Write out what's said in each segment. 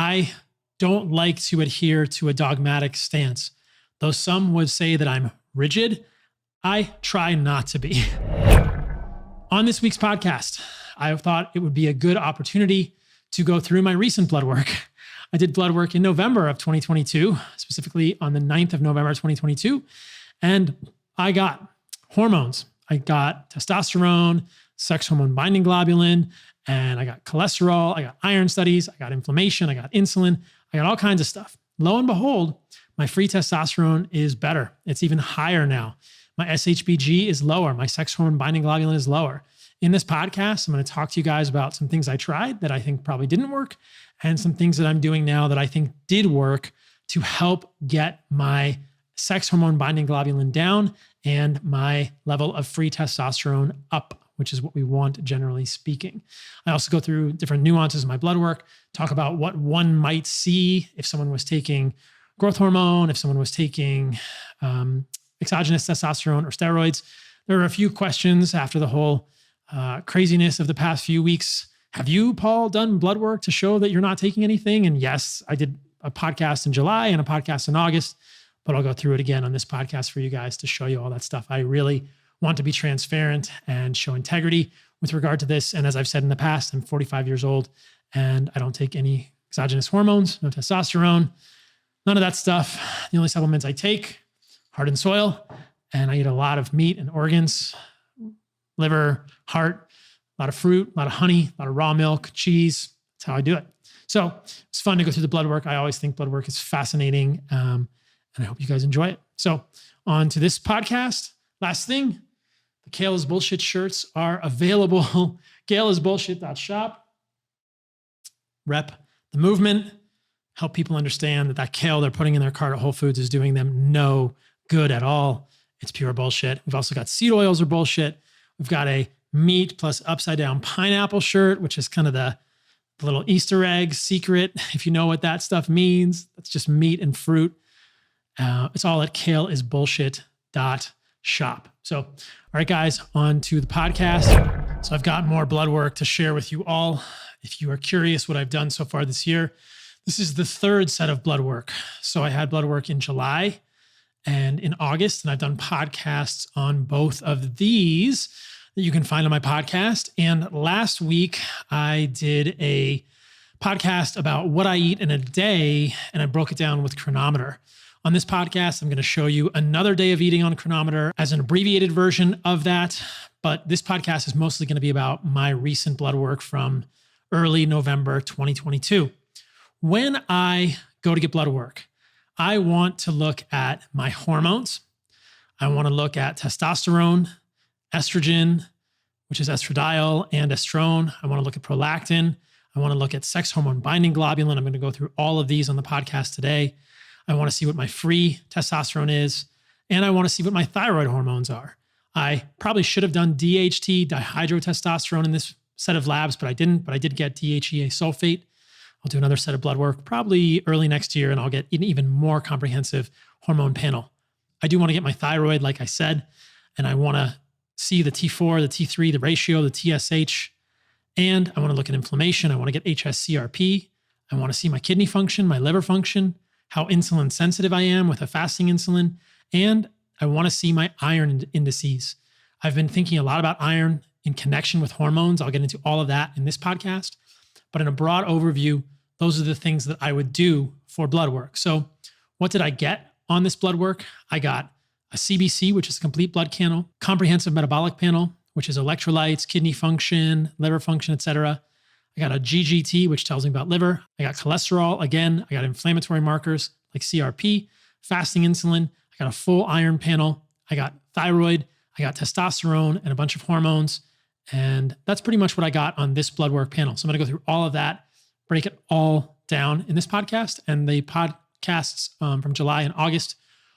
I don't like to adhere to a dogmatic stance. Though some would say that I'm rigid, I try not to be. On this week's podcast, I thought it would be a good opportunity to go through my recent blood work. I did blood work in November of 2022, specifically on the 9th of November, 2022. And I got hormones. I got testosterone, sex hormone binding globulin, and I got cholesterol. I got iron studies. I got inflammation. I got insulin. I got all kinds of stuff. Lo and behold, my free testosterone is better. It's even higher now. My SHBG is lower. My sex hormone binding globulin is lower. In this podcast, I'm going to talk to you guys about some things I tried that I think probably didn't work, and some things that I'm doing now that I think did work to help get my sex hormone binding globulin down and my level of free testosterone up, which is what we want generally speaking. I also go through different nuances of my blood work, talk about what one might see if someone was taking growth hormone, if someone was taking exogenous testosterone or steroids. There are a few questions after the whole craziness of the past few weeks. Have you, Paul, done blood work to show that you're not taking anything? And yes, I did a podcast in July and a podcast in August, but I'll go through it again on this podcast for you guys to show you all that stuff. I really want to be transparent and show integrity with regard to this. And as I've said in the past, I'm 45 years old and I don't take any exogenous hormones, no testosterone, none of that stuff. The only supplements I take, heart and soil, and I eat a lot of meat and organs, liver, heart, a lot of fruit, a lot of honey, a lot of raw milk, cheese. That's how I do it. So it's fun to go through the blood work. I always think blood work is fascinating. And I hope you guys enjoy it. So on to this podcast. Last thing, the Kale is Bullshit shirts are available. kaleisbullshit.shop. Rep the movement. Help people understand that kale they're putting in their cart at Whole Foods is doing them no good at all. It's pure bullshit. We've also got seed oils are bullshit. We've got a meat plus upside down pineapple shirt, which is kind of the little Easter egg secret. If you know what that stuff means, that's just meat and fruit. It's all at kaleisbullshit.shop. So, all right, guys, on to the podcast. So I've got more blood work to share with you all. If you are curious what I've done so far this year, this is the third set of blood work. So I had blood work in July and in August, and I've done podcasts on both of these that you can find on my podcast. And last week, I did a podcast about what I eat in a day, and I broke it down with Cronomoter. On this podcast, I'm going to show you another day of eating on Cronomoter as an abbreviated version of that. But this podcast is mostly going to be about my recent blood work from early November 2022. When I go to get blood work, I want to look at my hormones. I want to look at testosterone, estrogen, which is estradiol, and estrone. I want to look at prolactin. I want to look at sex hormone binding globulin. I'm going to go through all of these on the podcast today. I want to see what my free testosterone is, and I want to see what my thyroid hormones are. I probably should have done DHT, dihydrotestosterone, in this set of labs, but I didn't. But I did get DHEA sulfate. I'll do another set of blood work probably early next year, and I'll get an even more comprehensive hormone panel. I do want to get my thyroid, like I said, and I want to see the T4, the T3, the ratio, the TSH, and I want to look at inflammation. I want to get HSCRP. I want to see my kidney function, my liver function, how insulin sensitive I am with a fasting insulin, and I want to see my iron indices. I've been thinking a lot about iron in connection with hormones. I'll get into all of that in this podcast. But in a broad overview, those are the things that I would do for blood work. So what did I get on this blood work? I got a CBC, which is a complete blood panel, comprehensive metabolic panel, which is electrolytes, kidney function, liver function, etc. I got a GGT, which tells me about liver. I got cholesterol. Again, I got inflammatory markers like CRP, fasting insulin. I got a full iron panel. I got thyroid. I got testosterone and a bunch of hormones. And that's pretty much what I got on this blood work panel. So I'm going to go through all of that, break it all down in this podcast. And the podcasts from July and August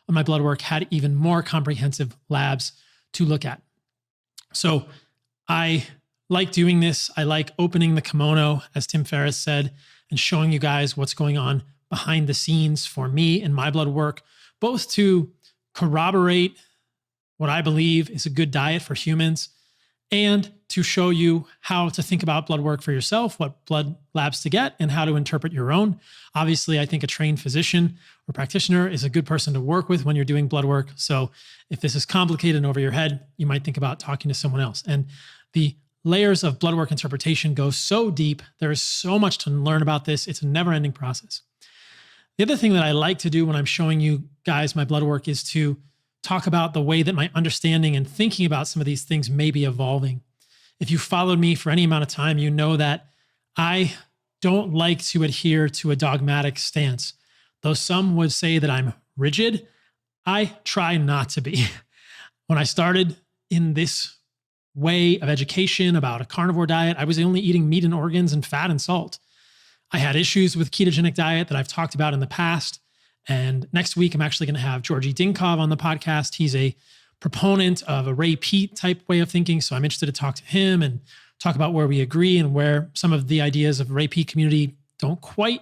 on my blood work had even more comprehensive labs to look at. So I like doing this. I like opening the kimono, as Tim Ferriss said, and showing you guys what's going on behind the scenes for me and my blood work, both to corroborate what I believe is a good diet for humans and to show you how to think about blood work for yourself, what blood labs to get, and how to interpret your own. Obviously, I think a trained physician or practitioner is a good person to work with when you're doing blood work. So if this is complicated and over your head, you might think about talking to someone else. And the layers of blood work interpretation go so deep. There is so much to learn about this. It's a never-ending process. The other thing that I like to do when I'm showing you guys my blood work is to talk about the way that my understanding and thinking about some of these things may be evolving. If you followed me for any amount of time, you know that I don't like to adhere to a dogmatic stance. Though some would say that I'm rigid, I try not to be. When I started in this way of education about a carnivore diet, I was only eating meat and organs and fat and salt. I had issues with ketogenic diet that I've talked about in the past. And next week, I'm actually going to have Georgi Dinkov on the podcast. He's a proponent of a Ray Peat type way of thinking. So I'm interested to talk to him and talk about where we agree and where some of the ideas of Ray Peat community don't quite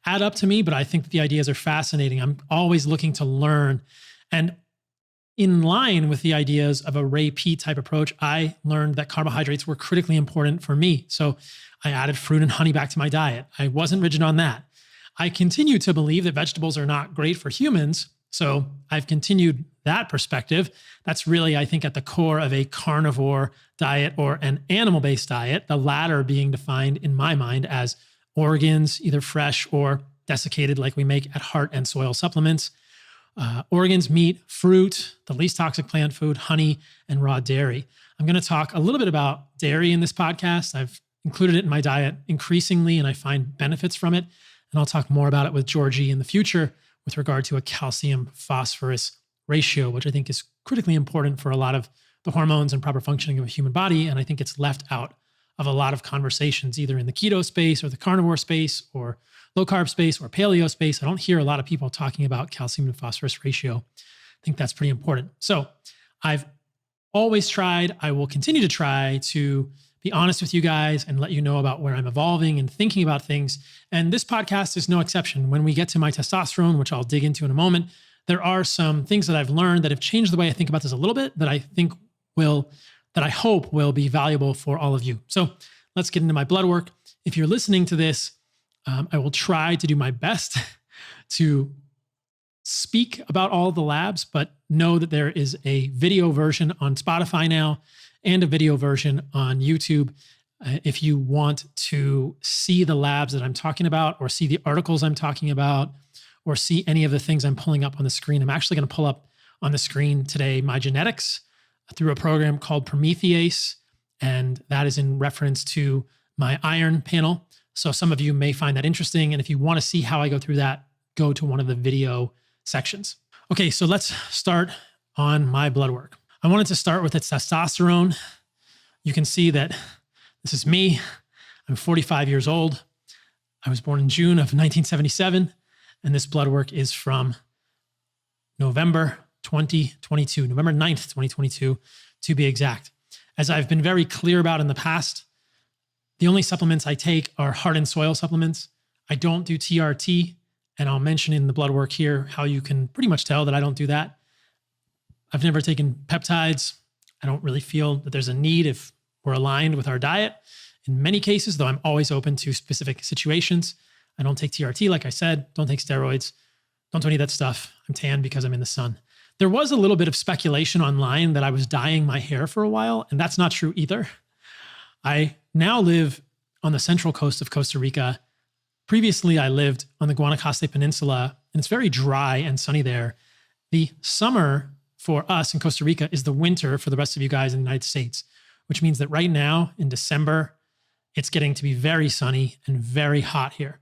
add up to me, but I think that the ideas are fascinating. I'm always looking to learn. And in line with the ideas of a Ray Peat type approach, I learned that carbohydrates were critically important for me. So I added fruit and honey back to my diet. I wasn't rigid on that. I continue to believe that vegetables are not great for humans. So I've continued that perspective. That's really, I think, at the core of a carnivore diet or an animal-based diet, the latter being defined in my mind as organs, either fresh or desiccated, like we make at Heart and Soil Supplements. Organs, meat, fruit, the least toxic plant food, honey, and raw dairy. I'm going to talk a little bit about dairy in this podcast. I've included it in my diet increasingly, and I find benefits from it. And I'll talk more about it with Georgie in the future with regard to a calcium-phosphorus ratio, which I think is critically important for a lot of the hormones and proper functioning of a human body. And I think it's left out of a lot of conversations, either in the keto space or the carnivore space or low carb space or paleo space. I don't hear a lot of people talking about calcium to phosphorus ratio. I think that's pretty important. So I've always tried, I will continue to try to be honest with you guys and let you know about where I'm evolving and thinking about things. And this podcast is no exception. When we get to my testosterone, which I'll dig into in a moment, there are some things that I've learned that have changed the way I think about this a little bit that I hope will be valuable for all of you. So let's get into my blood work. If you're listening to this, I will try to do my best to speak about all the labs, but know that there is a video version on Spotify now and a video version on YouTube. If you want to see the labs that I'm talking about or see the articles I'm talking about or see any of the things I'm pulling up on the screen, I'm actually going to pull up on the screen today my genetics through a program called Promethease, and that is in reference to my iron panel. So some of you may find that interesting, and if you want to see how I go through that, go to one of the video sections. Okay, so let's start on my blood work. I wanted to start with its testosterone. You can see that this is me. I'm 45 years old. I was born in June of 1977, and this blood work is from November 2022, November 9th, 2022, to be exact. As I've been very clear about in the past, the only supplements I take are Heart and Soil supplements. I don't do TRT, and I'll mention in the blood work here how you can pretty much tell that I don't do that. I've never taken peptides. I don't really feel that there's a need if we're aligned with our diet. In many cases, though, I'm always open to specific situations. I don't take TRT, like I said, don't take steroids, don't do any of that stuff. I'm tan because I'm in the sun. There was a little bit of speculation online that I was dyeing my hair for a while, and that's not true either. I now live on the central coast of Costa Rica. Previously, I lived on the Guanacaste Peninsula, and it's very dry and sunny there. The summer for us in Costa Rica is the winter for the rest of you guys in the United States, which means that right now in December, it's getting to be very sunny and very hot here.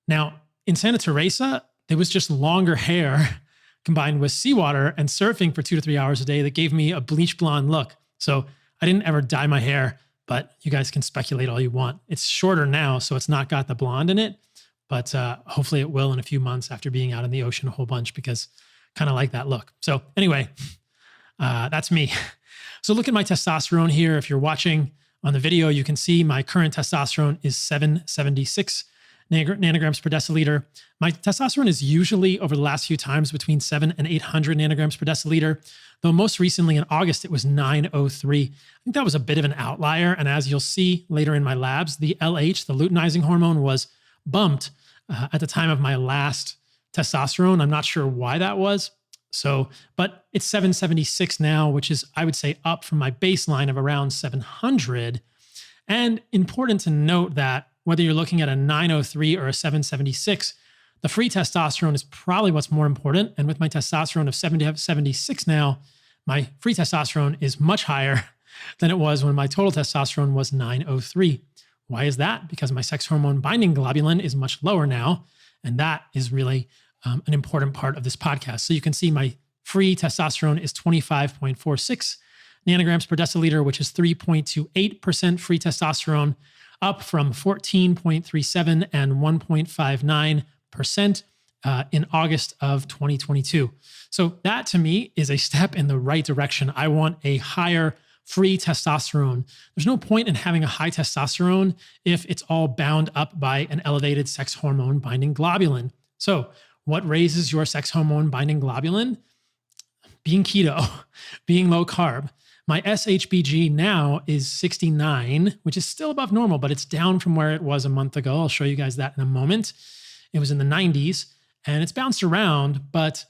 Now, in Santa Teresa, there was just longer hair combined with seawater and surfing for 2 to 3 hours a day that gave me a bleach blonde look. So I didn't ever dye my hair, but you guys can speculate all you want. It's shorter now, so it's not got the blonde in it, but hopefully it will in a few months after being out in the ocean a whole bunch, because I kind of like that look. So anyway, that's me. So look at my testosterone here. If you're watching on the video, you can see my current testosterone is 776 nanograms per deciliter. My testosterone is usually over the last few times between 700 and 800 nanograms per deciliter, though most recently in August, it was 903. I think that was a bit of an outlier. And as you'll see later in my labs, the LH, the luteinizing hormone, was bumped at the time of my last testosterone. I'm not sure why that was. But it's 776 now, which is, I would say, up from my baseline of around 700. And important to note that whether you're looking at a 903 or a 776, the free testosterone is probably what's more important. And with my testosterone of 776 now, my free testosterone is much higher than it was when my total testosterone was 903. Why is that? Because my sex hormone binding globulin is much lower now. And that is really an important part of this podcast. So you can see my free testosterone is 25.46 nanograms per deciliter, which is 3.28% free testosterone, up from 14.37 and 1.59% in August of 2022. So that to me is a step in the right direction. I want a higher free testosterone. There's no point in having a high testosterone if it's all bound up by an elevated sex hormone binding globulin. So what raises your sex hormone binding globulin? Being keto, being low carb. My SHBG now is 69, which is still above normal, but it's down from where it was a month ago. I'll show you guys that in a moment. It was in the 90s and it's bounced around, but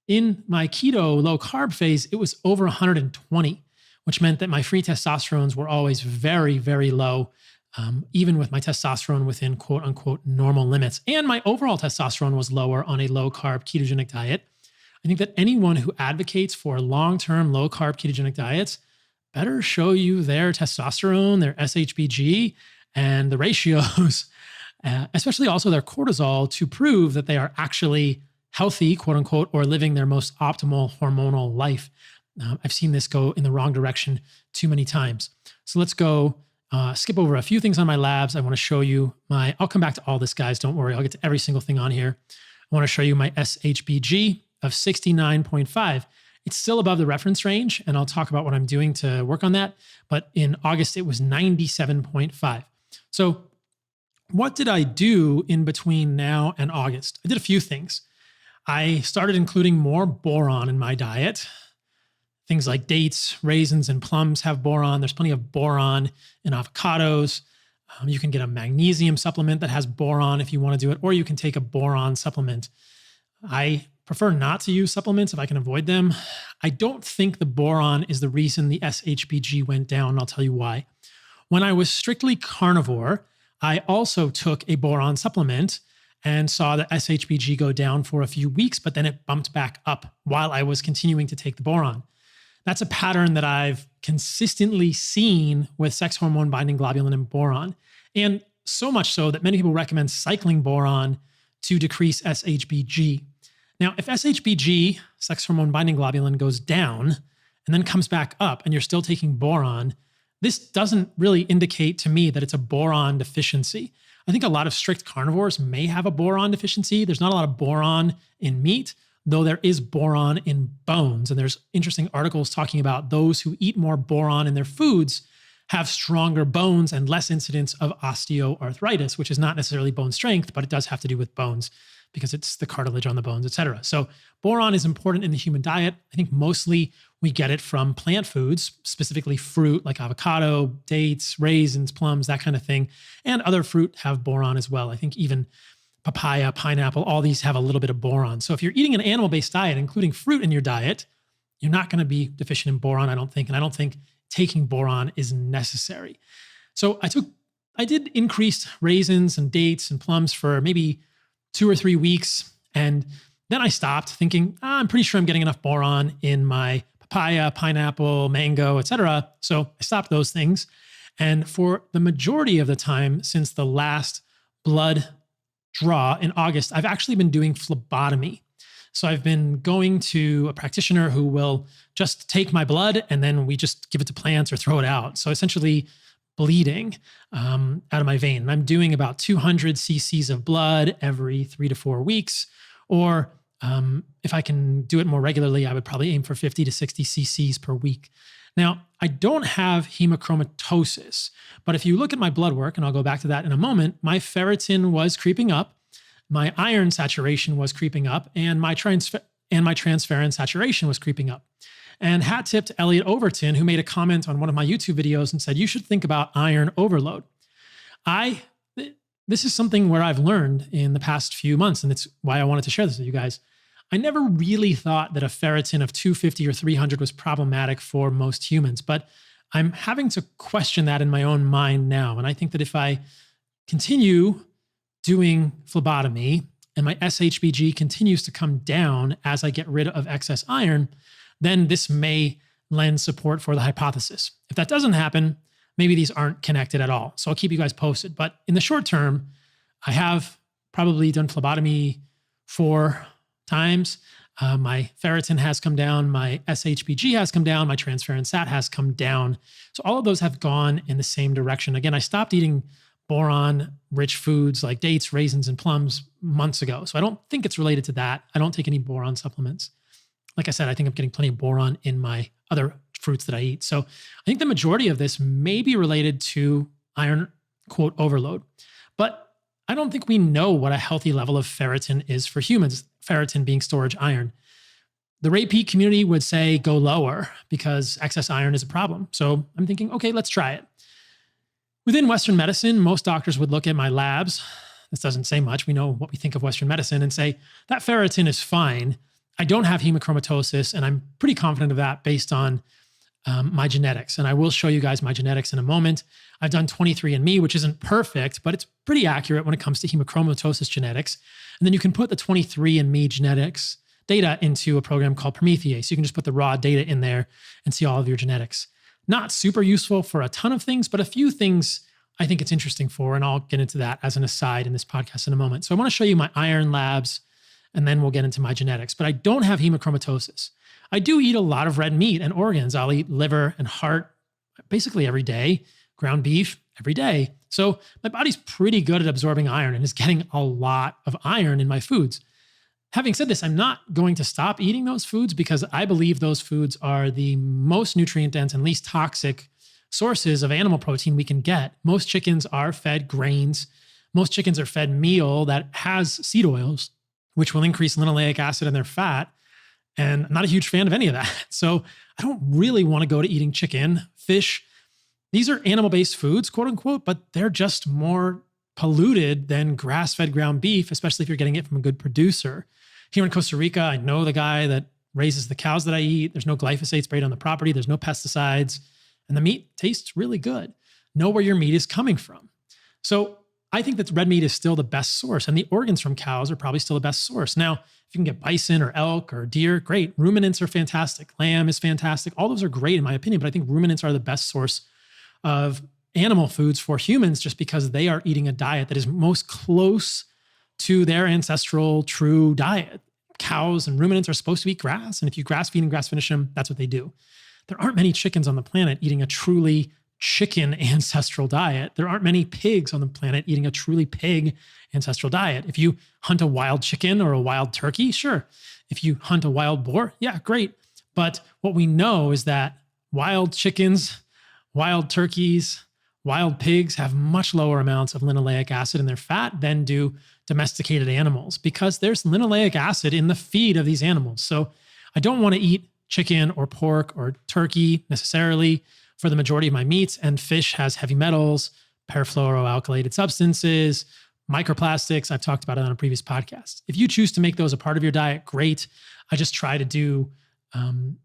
in my keto low carb phase, it was over 120, which meant that my free testosterones were always very, very low, even with my testosterone within quote unquote normal limits. And my overall testosterone was lower on a low carb ketogenic diet. I think that anyone who advocates for long-term low carb ketogenic diets better show you their testosterone, their SHBG, and the ratios, especially also their cortisol, to prove that they are actually healthy, quote unquote, or living their most optimal hormonal life. I've seen this go in the wrong direction too many times. So let's go skip over a few things on my labs. I want to show you I'll come back to all this, guys. Don't worry. I'll get to every single thing on here. I want to show you my SHBG of 69.5. It's still above the reference range, and I'll talk about what I'm doing to work on that. But in August, it was 97.5. So what did I do in between now and August? I did a few things. I started including more boron in my diet. Things like dates, raisins, and plums have boron. There's plenty of boron in avocados. You can get a magnesium supplement that has boron if you want to do it, or you can take a boron supplement. I prefer not to use supplements if I can avoid them. I don't think the boron is the reason the SHBG went down, and I'll tell you why. When I was strictly carnivore, I also took a boron supplement and saw the SHBG go down for a few weeks, but then it bumped back up while I was continuing to take the boron. That's a pattern that I've consistently seen with sex hormone binding globulin and boron. And so much so that many people recommend cycling boron to decrease SHBG. Now, if SHBG, sex hormone binding globulin, goes down and then comes back up and you're still taking boron, this doesn't really indicate to me that it's a boron deficiency. I think a lot of strict carnivores may have a boron deficiency. There's not a lot of boron in meat, though there is boron in bones. And there's interesting articles talking about those who eat more boron in their foods have stronger bones and less incidence of osteoarthritis, which is not necessarily bone strength, but it does have to do with bones because it's the cartilage on the bones, et cetera. So boron is important in the human diet. I think mostly we get it from plant foods, specifically fruit like avocado, dates, raisins, plums, that kind of thing. And other fruit have boron as well. I think even papaya, pineapple, all these have a little bit of boron. So if you're eating an animal-based diet, including fruit in your diet, you're not going to be deficient in boron, I don't think. And I don't think taking boron is necessary. So I did increase raisins and dates and plums for maybe 2 or 3 weeks. And then I stopped thinking, I'm pretty sure I'm getting enough boron in my papaya, pineapple, mango, et cetera. So I stopped those things. And for the majority of the time since the last blood draw in August, I've actually been doing phlebotomy. So I've been going to a practitioner who will just take my blood and then we just give it to plants or throw it out. So essentially bleeding out of my vein. And I'm doing about 200 cc's of blood every 3 to 4 weeks. Or if I can do it more regularly, I would probably aim for 50 to 60 cc's per week. Now, I don't have hemochromatosis, but if you look at my blood work, and I'll go back to that in a moment, my ferritin was creeping up, my iron saturation was creeping up, and my transferrin saturation was creeping up. And hat tip to Elliot Overton, who made a comment on one of my YouTube videos and said, you should think about iron overload. This is something where I've learned in the past few months, and it's why I wanted to share this with you guys. I never really thought that a ferritin of 250 or 300 was problematic for most humans, but I'm having to question that in my own mind now. And I think that if I continue doing phlebotomy and my SHBG continues to come down as I get rid of excess iron, then this may lend support for the hypothesis. If that doesn't happen, maybe these aren't connected at all. So I'll keep you guys posted. But in the short term, I have probably done phlebotomy 4 times. My ferritin has come down, my SHBG has come down, my transferrin sat has come down. So all of those have gone in the same direction. Again, I stopped eating boron-rich foods like dates, raisins, and plums months ago. So I don't think it's related to that. I don't take any boron supplements. Like I said, I think I'm getting plenty of boron in my other fruits that I eat. So I think the majority of this may be related to iron, quote, overload. But I don't think we know what a healthy level of ferritin is for humans, ferritin being storage iron. The repeat community would say go lower because excess iron is a problem. So I'm thinking, okay, let's try it. Within Western medicine, most doctors would look at my labs. This doesn't say much. We know what we think of Western medicine and say that ferritin is fine. I don't have hemochromatosis, and I'm pretty confident of that based on my genetics. And I will show you guys my genetics in a moment. I've done 23andMe, which isn't perfect, but it's pretty accurate when it comes to hemochromatosis genetics. And then you can put the 23andMe genetics data into a program called Prometheus. You can just put the raw data in there and see all of your genetics. Not super useful for a ton of things, but a few things I think it's interesting for, and I'll get into that as an aside in this podcast in a moment. So I want to show you my iron labs, and then we'll get into my genetics. But I don't have hemochromatosis. I do eat a lot of red meat and organs. I'll eat liver and heart basically every day, ground beef every day. So my body's pretty good at absorbing iron and is getting a lot of iron in my foods. Having said this, I'm not going to stop eating those foods because I believe those foods are the most nutrient dense and least toxic sources of animal protein we can get. Most chickens are fed grains. Most chickens are fed meal that has seed oils, which will increase linoleic acid in their fat. And I'm not a huge fan of any of that. So I don't really want to go to eating chicken, fish. These are animal-based foods, quote unquote, but they're just more polluted than grass-fed ground beef, especially if you're getting it from a good producer. Here in Costa Rica, I know the guy that raises the cows that I eat. There's no glyphosate sprayed on the property. There's no pesticides. And the meat tastes really good. Know where your meat is coming from. So I think that red meat is still the best source, and the organs from cows are probably still the best source. Now, if you can get bison or elk or deer, great. Ruminants are fantastic. Lamb is fantastic. All those are great in my opinion, but I think ruminants are the best source of animal foods for humans just because they are eating a diet that is most close to their ancestral true diet. Cows and ruminants are supposed to eat grass, and if you grass feed and grass finish them, that's what they do. There aren't many chickens on the planet eating a truly chicken ancestral diet. There aren't many pigs on the planet eating a truly pig ancestral diet. If you hunt a wild chicken or a wild turkey, sure. If you hunt a wild boar, yeah, great. But what we know is that wild chickens, wild turkeys, wild pigs have much lower amounts of linoleic acid in their fat than do domesticated animals because there's linoleic acid in the feed of these animals. So I don't want to eat chicken or pork or turkey necessarily for the majority of my meats, and fish has heavy metals, perfluoroalkylated substances, microplastics. I've talked about it on a previous podcast. If you choose to make those a part of your diet, great. I just try to do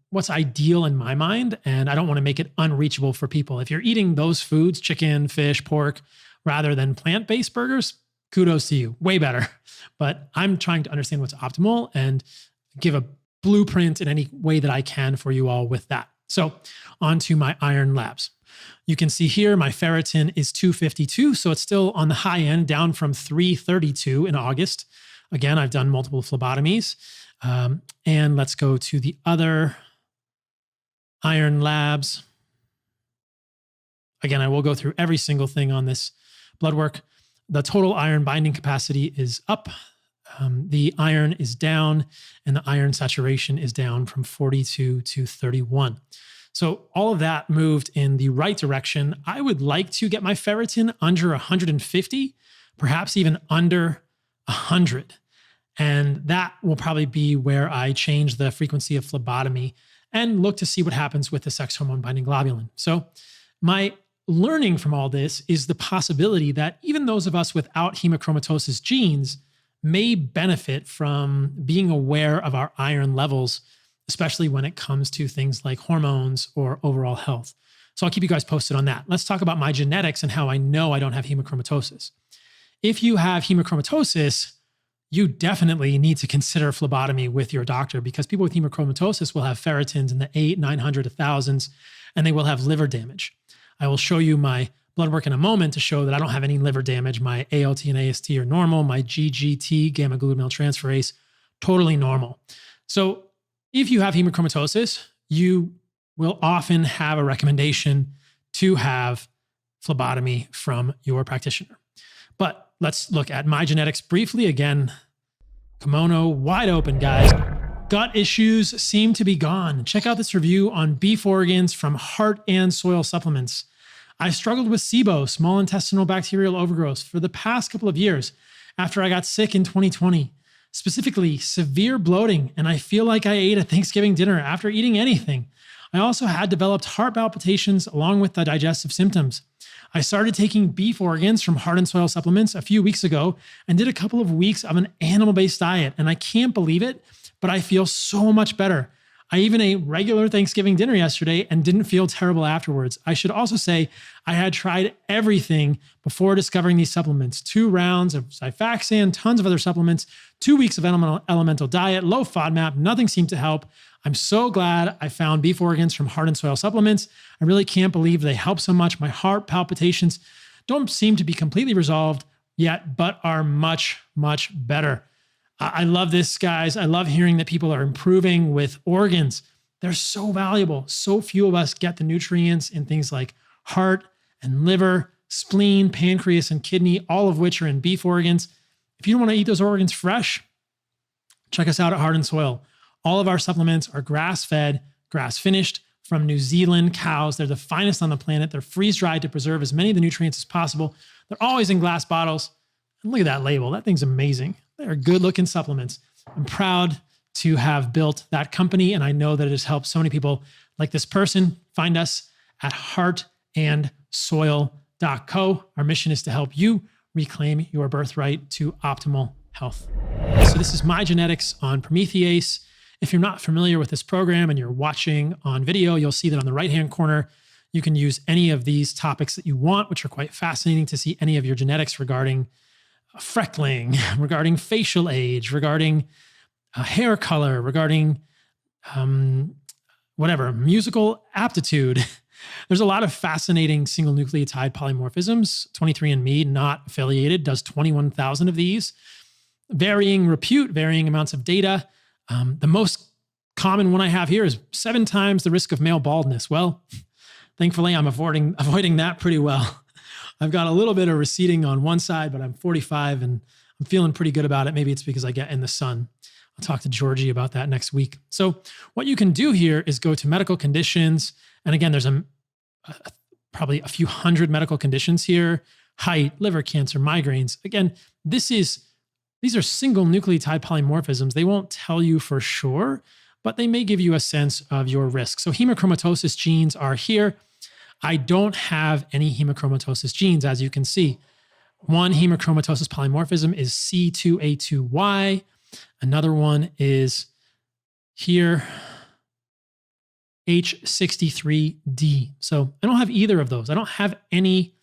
what's ideal in my mind, and I don't want to make it unreachable for people. If you're eating those foods, chicken, fish, pork, rather than plant-based burgers, kudos to you, way better. But I'm trying to understand what's optimal and give a blueprint in any way that I can for you all with that. So on to my iron labs. You can see here my ferritin is 252, so it's still on the high end, down from 332 in August. Again, I've done multiple phlebotomies. And let's go to the other iron labs. Again, I will go through every single thing on this blood work. The total iron binding capacity is up. The iron is down, and the iron saturation is down from 42 to 31. So all of that moved in the right direction. I would like to get my ferritin under 150, perhaps even under 100. And that will probably be where I change the frequency of phlebotomy and look to see what happens with the sex hormone binding globulin. So my learning from all this is the possibility that even those of us without hemochromatosis genes may benefit from being aware of our iron levels, especially when it comes to things like hormones or overall health. So I'll keep you guys posted on that. Let's talk about my genetics and how I know I don't have hemochromatosis. If you have hemochromatosis, you definitely need to consider phlebotomy with your doctor, because people with hemochromatosis will have ferritins in the 800, 900, 1000s, and they will have liver damage. I will show you my blood work in a moment to show that I don't have any liver damage. My ALT and AST are normal. My GGT, gamma glutamyl transferase, totally normal. So if you have hemochromatosis, you will often have a recommendation to have phlebotomy from your practitioner. But let's look at my genetics briefly. Again, kimono wide open, guys. Gut issues seem to be gone. Check out this review on beef organs from Heart and Soil Supplements. I struggled with SIBO, small intestinal bacterial overgrowth, for the past couple of years after I got sick in 2020. Specifically, severe bloating, and I feel like I ate a Thanksgiving dinner after eating anything. I also had developed heart palpitations along with the digestive symptoms. I started taking beef organs from Heart and Soil Supplements a few weeks ago and did a couple of weeks of an animal-based diet, and I can't believe it, but I feel so much better. I even ate regular Thanksgiving dinner yesterday and didn't feel terrible afterwards. I should also say I had tried everything before discovering these supplements. 2 rounds of Xifaxan, tons of other supplements, 2 weeks of elemental diet, low FODMAP, nothing seemed to help. I'm so glad I found beef organs from Heart and Soil Supplements. I really can't believe they help so much. My heart palpitations don't seem to be completely resolved yet, but are much, much better. I love this, guys. I love hearing that people are improving with organs. They're so valuable. So few of us get the nutrients in things like heart and liver, spleen, pancreas, and kidney, all of which are in beef organs. If you don't want to eat those organs fresh, check us out at Heart and Soil. All of our supplements are grass-fed, grass-finished from New Zealand cows. They're the finest on the planet. They're freeze-dried to preserve as many of the nutrients as possible. They're always in glass bottles. And look at that label. That thing's amazing. They're good-looking supplements. I'm proud to have built that company, and I know that it has helped so many people like this person. Find us at heartandsoil.co. Our mission is to help you reclaim your birthright to optimal health. So this is my genetics on Promethease. If you're not familiar with this program and you're watching on video, you'll see that on the right-hand corner, you can use any of these topics that you want, which are quite fascinating to see any of your genetics regarding freckling, regarding facial age, regarding hair color, regarding musical aptitude. There's a lot of fascinating single nucleotide polymorphisms. 23andMe, not affiliated, does 21,000 of these. Varying repute, varying amounts of data. The most common one I have here is 7 times the risk of male baldness. Well, thankfully, I'm avoiding that pretty well. I've got a little bit of receding on one side, but I'm 45 and I'm feeling pretty good about it. Maybe it's because I get in the sun. I'll talk to Georgie about that next week. So what you can do here is go to medical conditions. And again, there's probably a few hundred medical conditions here: height, liver cancer, migraines. Again, these are single nucleotide polymorphisms. They won't tell you for sure, but they may give you a sense of your risk. So hemochromatosis genes are here. I don't have any hemochromatosis genes, as you can see. One hemochromatosis polymorphism is C2A2Y. Another one is here, H63D. So I don't have either of those. I don't have any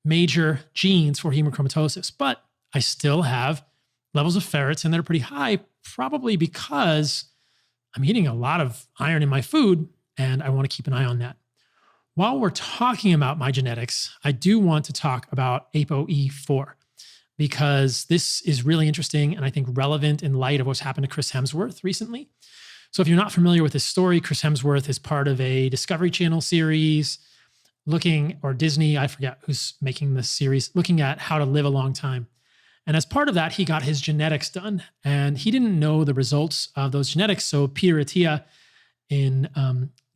major genes for hemochromatosis, but I still have levels of ferritin that are pretty high, probably because I'm eating a lot of iron in my food and I want to keep an eye on that. While we're talking about my genetics, I do want to talk about ApoE4 because this is really interesting and I think relevant in light of what's happened to Chris Hemsworth recently. So if you're not familiar with this story, Chris Hemsworth is part of a Discovery Channel series or Disney, I forget who's making this series, looking at how to live a long time. And as part of that, he got his genetics done and he didn't know the results of those genetics. So Peter Attia in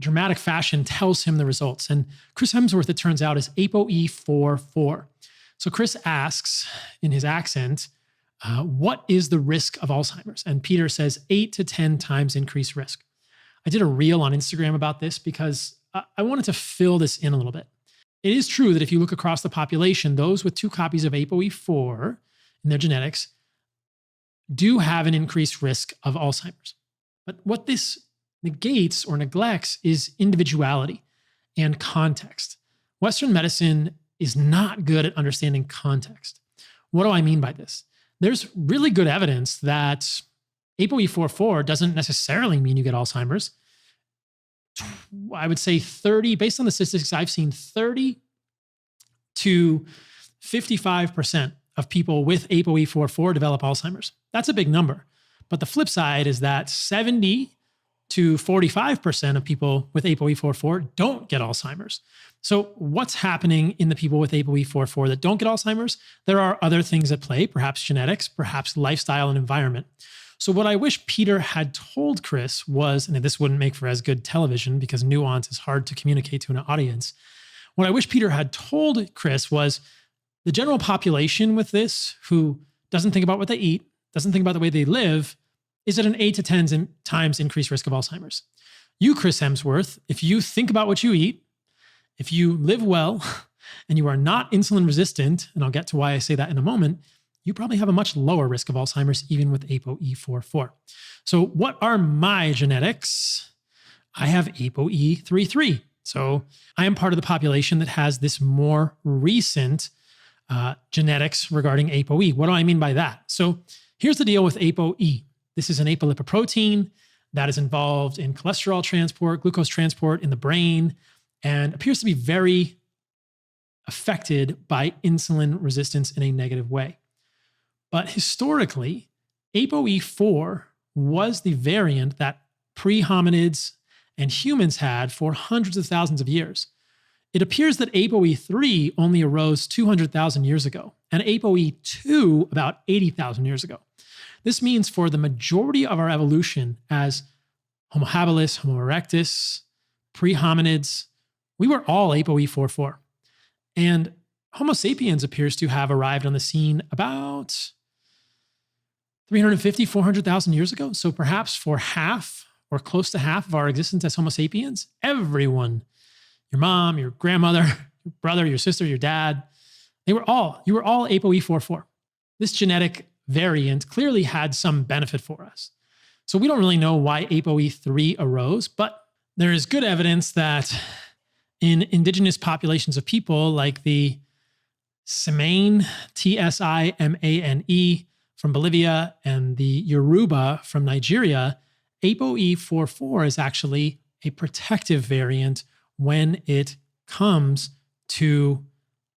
dramatic fashion tells him the results. And Chris Hemsworth, it turns out, is ApoE44. So Chris asks in his accent, what is the risk of Alzheimer's? And Peter says 8 to 10 times increased risk. I did a reel on Instagram about this because I wanted to fill this in a little bit. It is true that if you look across the population, those with 2 copies of ApoE4 in their genetics do have an increased risk of Alzheimer's. But what this negates or neglects is individuality and context. Western medicine is not good at understanding context. What do I mean by this? There's really good evidence that ApoE44 doesn't necessarily mean you get Alzheimer's. I would say 30, based on the statistics I've seen, 30 to 55% of people with ApoE44 develop Alzheimer's. That's a big number. But the flip side is that 70 to 45% of people with ApoE44 don't get Alzheimer's. So what's happening in the people with ApoE44 that don't get Alzheimer's? There are other things at play, perhaps genetics, perhaps lifestyle and environment. So what I wish Peter had told Chris was, and this wouldn't make for as good television because nuance is hard to communicate to an audience. What I wish Peter had told Chris was the general population with this, who doesn't think about what they eat, doesn't think about the way they live, is at an 8 to 10 times increased risk of Alzheimer's. You, Chris Hemsworth, if you think about what you eat, if you live well, and you are not insulin resistant, and I'll get to why I say that in a moment, you probably have a much lower risk of Alzheimer's, even with ApoE44. So what are my genetics? I have ApoE33. So I am part of the population that has this more recent genetics regarding ApoE. What do I mean by that? So here's the deal with ApoE. This is an apolipoprotein that is involved in cholesterol transport, glucose transport in the brain, and appears to be very affected by insulin resistance in a negative way. But historically, ApoE4 was the variant that pre-hominids and humans had for hundreds of thousands of years. It appears that ApoE3 only arose 200,000 years ago, and ApoE2 about 80,000 years ago. This means for the majority of our evolution as Homo habilis, Homo erectus, pre-hominids, we were all ApoE44. And Homo sapiens appears to have arrived on the scene about 350, 400,000 years ago. So perhaps for half or close to half of our existence as Homo sapiens, everyone, your mom, your grandmother, your brother, your sister, your dad, you were all ApoE44. This genetic variant clearly had some benefit for us. So we don't really know why ApoE3 arose, but there is good evidence that in indigenous populations of people like the Tsimane, Tsimane from Bolivia, and the Yoruba from Nigeria, ApoE44 is actually a protective variant when it comes to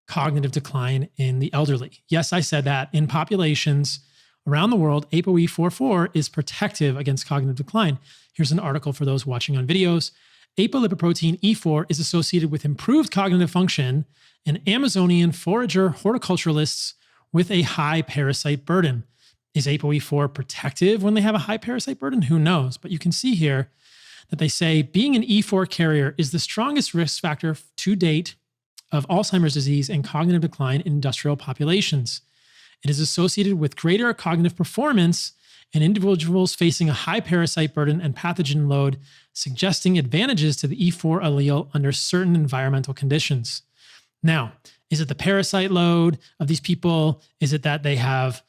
cognitive decline in the elderly. Yes, I said that. In populations around the world, ApoE44 is protective against cognitive decline. Here's an article for those watching on videos. Apolipoprotein E4 is associated with improved cognitive function in Amazonian forager horticulturalists with a high parasite burden. Is ApoE4 protective when they have a high parasite burden? Who knows? But you can see here that they say being an E4 carrier is the strongest risk factor to date of Alzheimer's disease and cognitive decline in industrial populations. It is associated with greater cognitive performance in individuals facing a high parasite burden and pathogen load, suggesting advantages to the E4 allele under certain environmental conditions. Now, is it the parasite load of these people? Is it that they have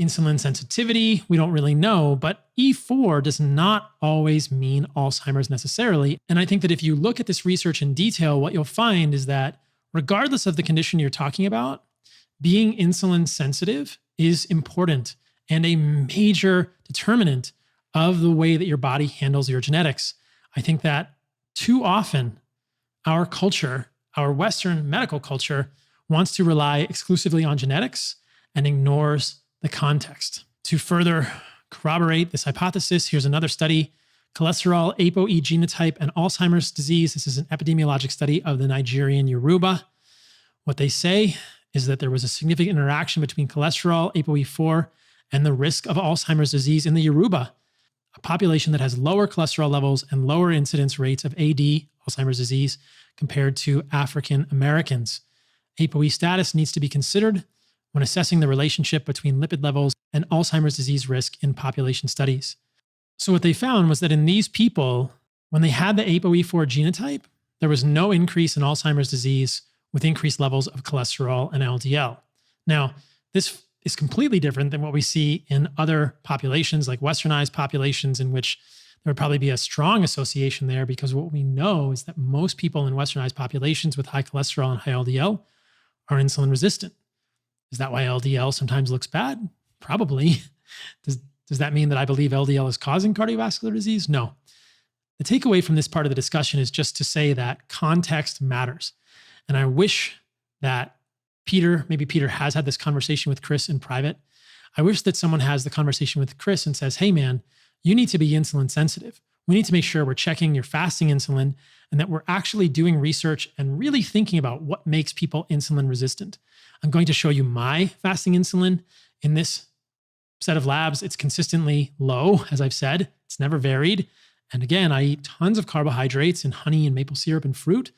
insulin sensitivity? We don't really know, but E4 does not always mean Alzheimer's necessarily. And I think that if you look at this research in detail, what you'll find is that regardless of the condition you're talking about, being insulin sensitive is important and a major determinant of the way that your body handles your genetics. I think that too often our culture, our Western medical culture, wants to rely exclusively on genetics and ignores the context. To further corroborate this hypothesis, here's another study, Cholesterol, ApoE genotype, and Alzheimer's disease. This is an epidemiologic study of the Nigerian Yoruba. What they say is that there was a significant interaction between cholesterol, ApoE4, and the risk of Alzheimer's disease in the Yoruba, a population that has lower cholesterol levels and lower incidence rates of AD, Alzheimer's disease, compared to African Americans. ApoE status needs to be considered when assessing the relationship between lipid levels and Alzheimer's disease risk in population studies. So what they found was that in these people, when they had the ApoE4 genotype, there was no increase in Alzheimer's disease with increased levels of cholesterol and LDL. Now, this is completely different than what we see in other populations, like westernized populations, in which there would probably be a strong association there, because what we know is that most people in westernized populations with high cholesterol and high LDL are insulin resistant. Is that why LDL sometimes looks bad? Probably. Does that mean that I believe LDL is causing cardiovascular disease? No. The takeaway from this part of the discussion is just to say that context matters. And I wish that maybe Peter has had this conversation with Chris in private. I wish that someone has the conversation with Chris and says, hey man, you need to be insulin sensitive. We need to make sure we're checking your fasting insulin and that we're actually doing research and really thinking about what makes people insulin resistant. I'm going to show you my fasting insulin in this set of labs. It's consistently low, as I've said. It's never varied. And again, I eat tons of carbohydrates and honey and maple syrup and fruit.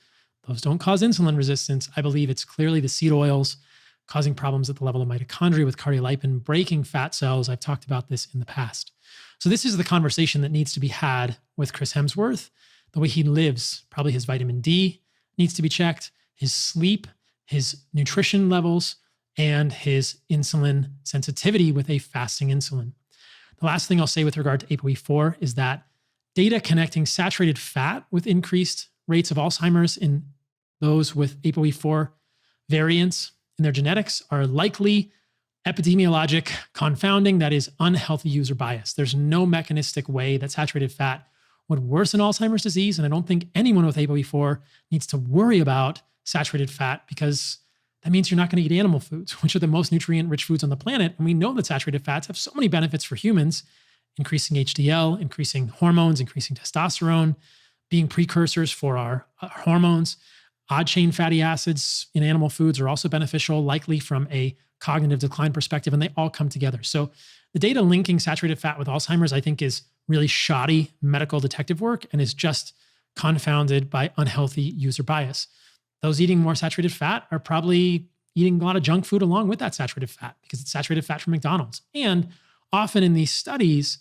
Those don't cause insulin resistance. I believe it's clearly the seed oils causing problems at the level of mitochondria with cardiolipin, breaking fat cells. I've talked about this in the past. So this is the conversation that needs to be had with Chris Hemsworth. The way he lives, probably his vitamin D needs to be checked, his sleep, his nutrition levels, and his insulin sensitivity with a fasting insulin. The last thing I'll say with regard to ApoE4 is that data connecting saturated fat with increased rates of Alzheimer's in those with ApoE4 variants in their genetics are likely epidemiologic confounding, that is unhealthy user bias. There's no mechanistic way that saturated fat would worsen Alzheimer's disease, and I don't think anyone with ApoE4 needs to worry about saturated fat, because that means you're not going to eat animal foods, which are the most nutrient-rich foods on the planet. And we know that saturated fats have so many benefits for humans, increasing HDL, increasing hormones, increasing testosterone, being precursors for our hormones. Odd-chain fatty acids in animal foods are also beneficial, likely from a cognitive decline perspective, and they all come together. So the data linking saturated fat with Alzheimer's, I think, is really shoddy medical detective work and is just confounded by unhealthy user bias. Those eating more saturated fat are probably eating a lot of junk food along with that saturated fat, because it's saturated fat from McDonald's. And often in these studies,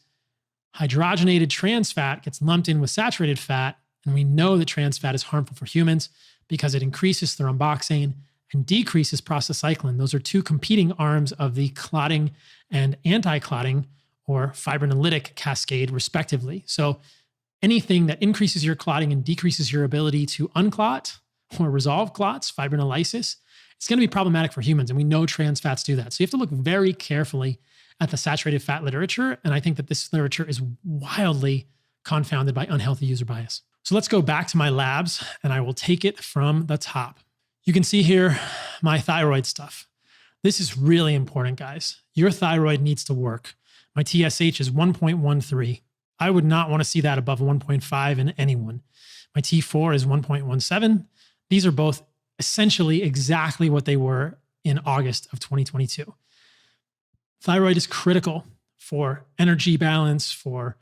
hydrogenated trans fat gets lumped in with saturated fat, and we know that trans fat is harmful for humans because it increases thromboxane and decreases prostacyclin. Those are two competing arms of the clotting and anti-clotting or fibrinolytic cascade, respectively. So anything that increases your clotting and decreases your ability to unclot or resolve clots, fibrinolysis, it's going to be problematic for humans. And we know trans fats do that. So you have to look very carefully at the saturated fat literature. And I think that this literature is wildly confounded by unhealthy user bias. So let's go back to my labs and I will take it from the top. You can see here my thyroid stuff. This is really important, guys. Your thyroid needs to work. My TSH is 1.13. I would not want to see that above 1.5 in anyone. My T4 is 1.17. These are both essentially exactly what they were in August of 2022. Thyroid is critical for energy balance, for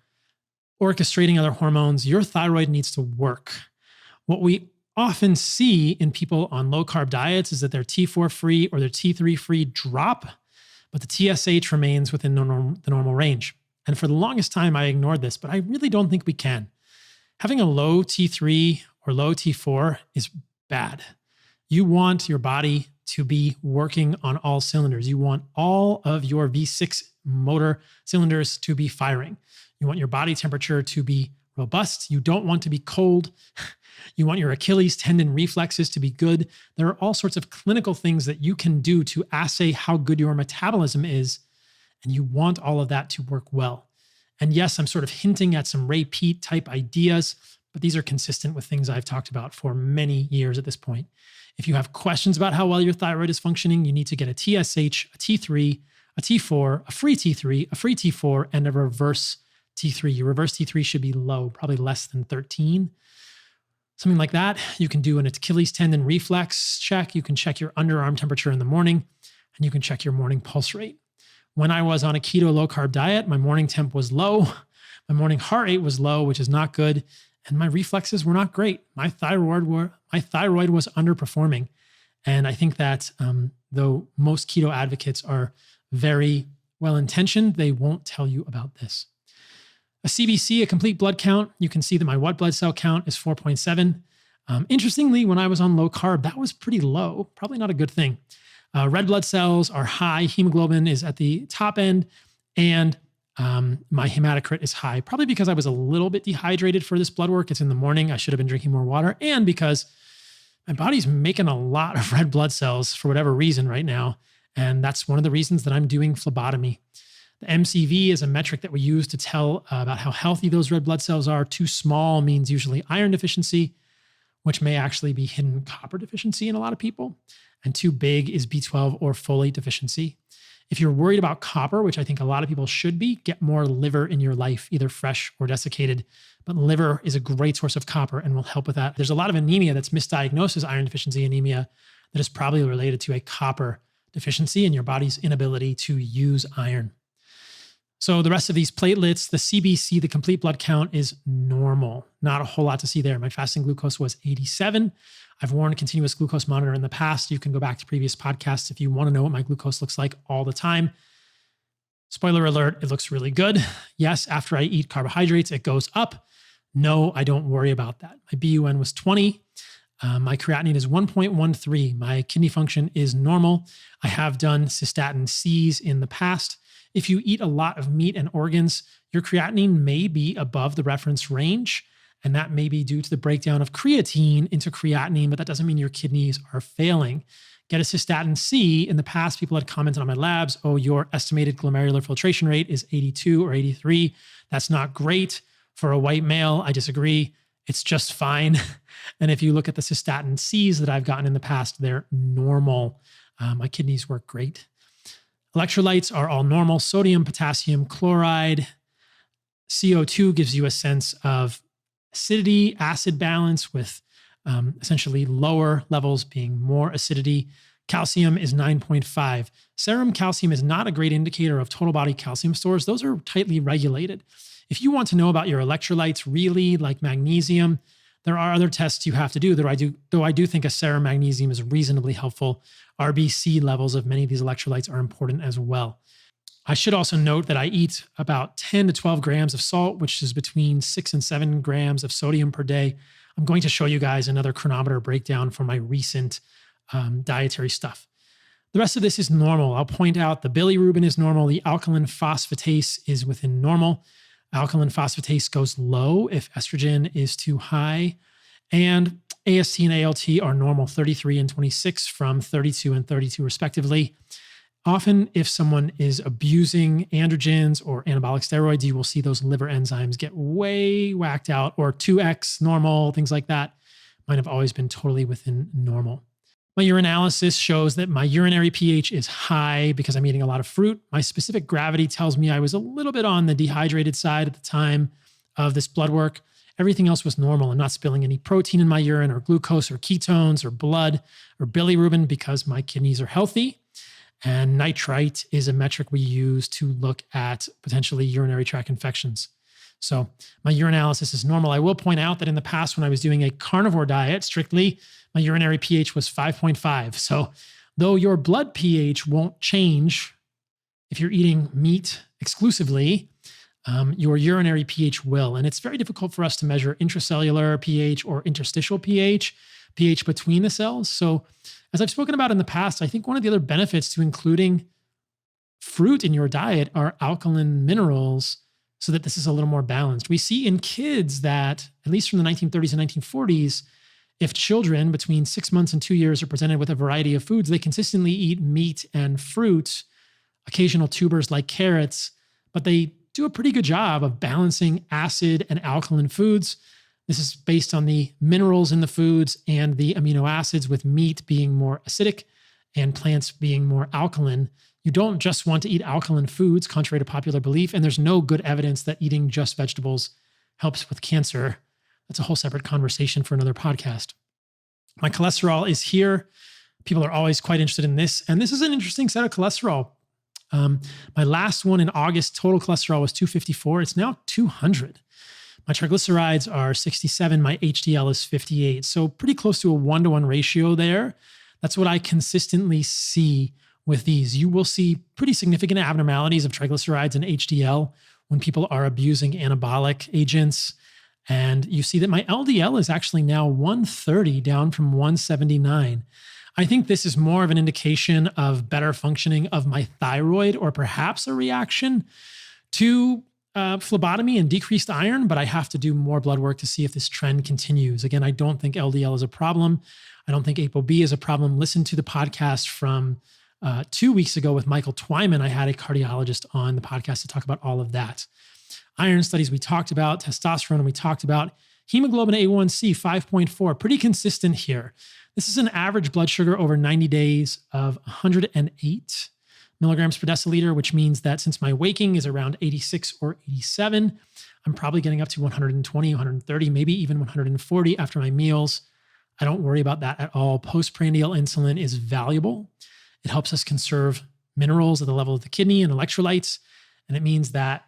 orchestrating other hormones. Your thyroid needs to work. What we often see in people on low-carb diets is that their T4 free or their T3 free drop, but the TSH remains within the normal range. And for the longest time, I ignored this, but I really don't think we can. Having a low T3 or low T4 is bad. You want your body to be working on all cylinders. You want all of your V6 motor cylinders to be firing. You want your body temperature to be robust. You don't want to be cold. You want your Achilles tendon reflexes to be good. There are all sorts of clinical things that you can do to assay how good your metabolism is, and you want all of that to work well. And yes, I'm sort of hinting at some Ray Peat type ideas, but these are consistent with things I've talked about for many years at this point. If you have questions about how well your thyroid is functioning, you need to get a TSH, a T3, a T4, a free T3, a free T4, and a reverse T3. Your reverse T3 should be low, probably less than 13. Something like that. You can do an Achilles tendon reflex check. You can check your underarm temperature in the morning, and you can check your morning pulse rate. When I was on a keto low carb diet, my morning temp was low. My morning heart rate was low, which is not good. And my reflexes were not great. My thyroid was underperforming. And I think that though most keto advocates are very well-intentioned, they won't tell you about this. A CBC, a complete blood count, you can see that my white blood cell count is 4.7. Interestingly, when I was on low carb, that was pretty low, probably not a good thing. Red blood cells are high, hemoglobin is at the top end, and my hematocrit is high, probably because I was a little bit dehydrated for this blood work. It's in the morning. I should have been drinking more water, and because my body's making a lot of red blood cells for whatever reason right now. And that's one of the reasons that I'm doing phlebotomy. The MCV is a metric that we use to tell about how healthy those red blood cells are. Too small means usually iron deficiency, which may actually be hidden copper deficiency in a lot of people. And too big is B12 or folate deficiency. If you're worried about copper, which I think a lot of people should be, get more liver in your life, either fresh or desiccated. But liver is a great source of copper and will help with that. There's a lot of anemia that's misdiagnosed as iron deficiency anemia that is probably related to a copper deficiency and your body's inability to use iron. So the rest of these platelets, the CBC, the complete blood count, is normal. Not a whole lot to see there. My fasting glucose was 87. I've worn a continuous glucose monitor in the past. You can go back to previous podcasts if you want to know what my glucose looks like all the time. Spoiler alert, it looks really good. Yes, after I eat carbohydrates, it goes up. No, I don't worry about that. My BUN was 20. My creatinine is 1.13. My kidney function is normal. I have done cystatin Cs in the past. If you eat a lot of meat and organs, your creatinine may be above the reference range, and that may be due to the breakdown of creatine into creatinine, but that doesn't mean your kidneys are failing. Get a cystatin C. In the past, people had commented on my labs, oh, your estimated glomerular filtration rate is 82 or 83. That's not great for a white male. I disagree. It's just fine. And if you look at the cystatin Cs that I've gotten in the past, they're normal. My kidneys work great. Electrolytes are all normal: sodium, potassium, chloride. CO2 gives you a sense of acidity, acid balance, with essentially lower levels being more acidity. Calcium is 9.5. Serum calcium is not a great indicator of total body calcium stores. Those are tightly regulated. If you want to know about your electrolytes really, like magnesium, there are other tests you have to do, though I do think a serum magnesium is reasonably helpful. RBC levels of many of these electrolytes are important as well. I should also note that I eat about 10 to 12 grams of salt, which is between 6 and 7 grams of sodium per day. I'm going to show you guys another Cronomoter breakdown for my recent dietary stuff. The rest of this is normal. I'll point out the bilirubin is normal. The alkaline phosphatase is within normal. Alkaline phosphatase goes low if estrogen is too high. And AST and ALT are normal, 33 and 26 from 32 and 32 respectively. Often, if someone is abusing androgens or anabolic steroids, you will see those liver enzymes get way whacked out, or 2x normal, things like that. Mine have always been totally within normal. My urinalysis shows that my urinary pH is high because I'm eating a lot of fruit. My specific gravity tells me I was a little bit on the dehydrated side at the time of this blood work. Everything else was normal. I'm not spilling any protein in my urine or glucose or ketones or blood or bilirubin because my kidneys are healthy. And nitrite is a metric we use to look at potentially urinary tract infections. So my urinalysis is normal. I will point out that in the past, when I was doing a carnivore diet strictly, my urinary pH was 5.5. So though your blood pH won't change if you're eating meat exclusively, your urinary pH will. And it's very difficult for us to measure intracellular pH or interstitial pH, pH between the cells. So as I've spoken about in the past, I think one of the other benefits to including fruit in your diet are alkaline minerals so that this is a little more balanced. We see in kids that, at least from the 1930s and 1940s, if children between 6 months and 2 years are presented with a variety of foods, they consistently eat meat and fruit, occasional tubers like carrots, but they do a pretty good job of balancing acid and alkaline foods. This is based on the minerals in the foods and the amino acids, with meat being more acidic and plants being more alkaline. You don't just want to eat alkaline foods, contrary to popular belief, and there's no good evidence that eating just vegetables helps with cancer. That's a whole separate conversation for another podcast. My cholesterol is here. People are always quite interested in this, and this is an interesting set of cholesterol. My last one in August, total cholesterol was 254. It's now 200. My triglycerides are 67. My HDL is 58. So pretty close to a 1-to-1 ratio there. That's what I consistently see with these. You will see pretty significant abnormalities of triglycerides and HDL when people are abusing anabolic agents. And you see that my LDL is actually now 130 down from 179. I think this is more of an indication of better functioning of my thyroid, or perhaps a reaction to phlebotomy and decreased iron, but I have to do more blood work to see if this trend continues. Again, I don't think LDL is a problem. I don't think ApoB is a problem. Listen to the podcast from 2 weeks ago with Michael Twyman. I had a cardiologist on the podcast to talk about all of that. Iron studies we talked about, testosterone we talked about, hemoglobin A1C 5.4, pretty consistent here. This is an average blood sugar over 90 days of 108 milligrams per deciliter, which means that since my waking is around 86 or 87, I'm probably getting up to 120, 130, maybe even 140 after my meals. I don't worry about that at all. Postprandial insulin is valuable. It helps us conserve minerals at the level of the kidney and electrolytes. And it means that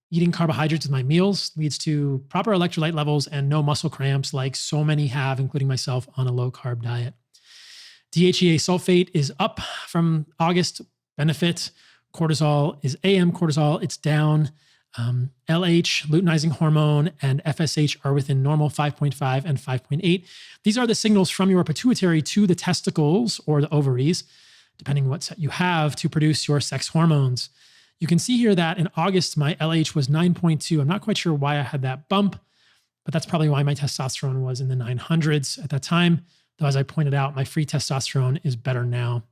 eating carbohydrates with my meals leads to proper electrolyte levels and no muscle cramps like so many have, including myself, on a low-carb diet. DHEA sulfate is up from August. Benefit. Cortisol is AM cortisol. It's down. LH, luteinizing hormone, and FSH are within normal 5.5 and 5.8. These are the signals from your pituitary to the testicles or the ovaries, depending what set you have, to produce your sex hormones. You can see here that in August, my LH was 9.2. I'm not quite sure why I had that bump, but that's probably why my testosterone was in the 900s at that time. Though, as I pointed out, my free testosterone is better now.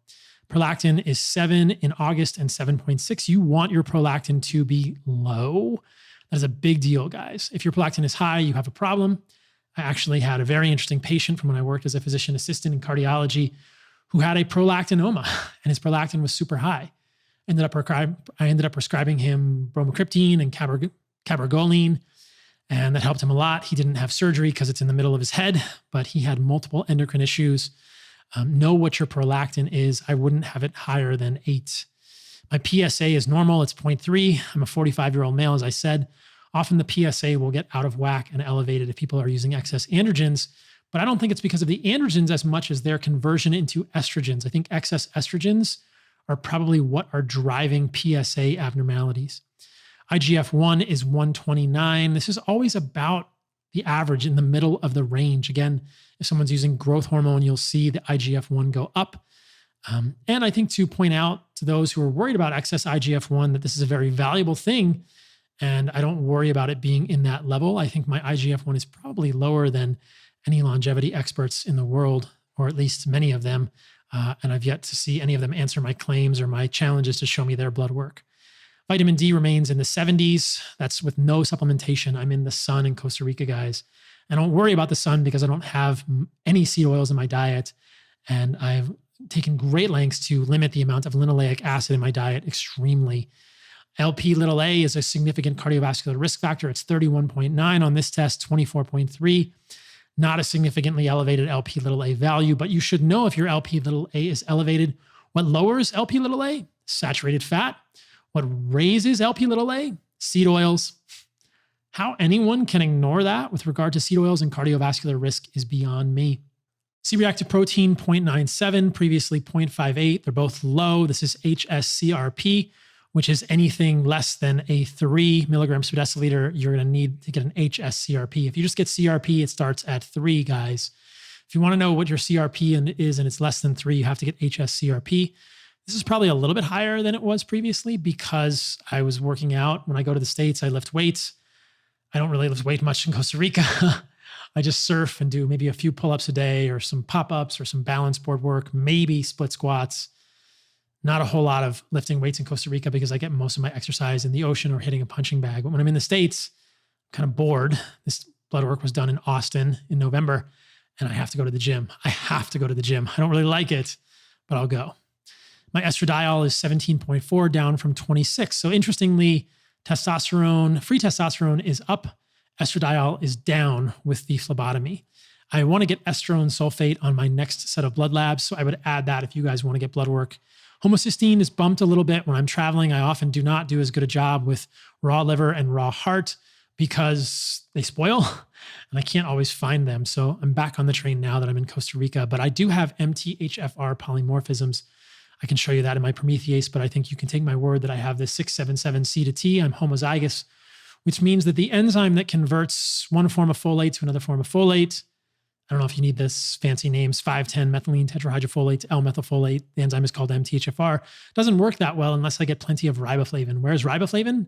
Prolactin is 7 in August and 7.6. You want your prolactin to be low. That is a big deal, guys. If your prolactin is high, you have a problem. I actually had a very interesting patient from when I worked as a physician assistant in cardiology who had a prolactinoma, and his prolactin was super high. I ended up prescribing him bromocriptine and cabergoline, and that helped him a lot. He didn't have surgery because it's in the middle of his head, but he had multiple endocrine issues. Know what your prolactin is. I wouldn't have it higher than 8. My PSA is normal. It's 0.3. I'm a 45-year-old male, as I said. Often the PSA will get out of whack and elevated if people are using excess androgens, but I don't think it's because of the androgens as much as their conversion into estrogens. I think excess estrogens are probably what are driving PSA abnormalities. IGF-1 is 129. This is always about the average in the middle of the range. Again, if someone's using growth hormone, you'll see the IGF-1 go up. And I think to point out to those who are worried about excess IGF-1 that this is a very valuable thing, and I don't worry about it being in that level. I think my IGF-1 is probably lower than any longevity experts in the world, or at least many of them. And I've yet to see any of them answer my claims or my challenges to show me their blood work. Vitamin D remains in the 70s. That's with no supplementation. I'm in the sun in Costa Rica, guys. I don't worry about the sun because I don't have any seed oils in my diet. And I've taken great lengths to limit the amount of linoleic acid in my diet extremely. LP(a) is a significant cardiovascular risk factor. It's 31.9 on this test, 24.3. Not a significantly elevated LP(a) value, but you should know if your LP(a) is elevated. What lowers LP(a)? Saturated fat. What raises LP(a)? Seed oils. How anyone can ignore that with regard to seed oils and cardiovascular risk is beyond me. C-reactive protein, 0.97, previously 0.58. They're both low. This is HSCRP, which is anything less than a 3 milligrams per deciliter. You're going to need to get an HSCRP. If you just get CRP, it starts at 3, guys. If you want to know what your CRP is and it's less than 3, you have to get HSCRP. This is probably a little bit higher than it was previously because I was working out. When I go to the States, I lift weights. I don't really lift weight much in Costa Rica. I just surf and do maybe a few pull-ups a day or some pop-ups or some balance board work, maybe split squats. Not a whole lot of lifting weights in Costa Rica because I get most of my exercise in the ocean or hitting a punching bag. But when I'm in the States, I'm kind of bored. This blood work was done in Austin in November, and I have to go to the gym. I don't really like it, but I'll go. My estradiol is 17.4, down from 26. So interestingly, free testosterone is up. Estradiol is down with the phlebotomy. I want to get estrone sulfate on my next set of blood labs, so I would add that if you guys want to get blood work. Homocysteine is bumped a little bit when I'm traveling. I often do not do as good a job with raw liver and raw heart because they spoil and I can't always find them. So I'm back on the train now that I'm in Costa Rica, but I do have MTHFR polymorphisms. I can show you that in my Promethease, but I think you can take my word that I have this 677C to T. I'm homozygous, which means that the enzyme that converts one form of folate to another form of folate, I don't know if you need this fancy names, 5,10 methylene tetrahydrofolate, L-methylfolate. The enzyme is called MTHFR. Doesn't work that well unless I get plenty of riboflavin. Where's riboflavin?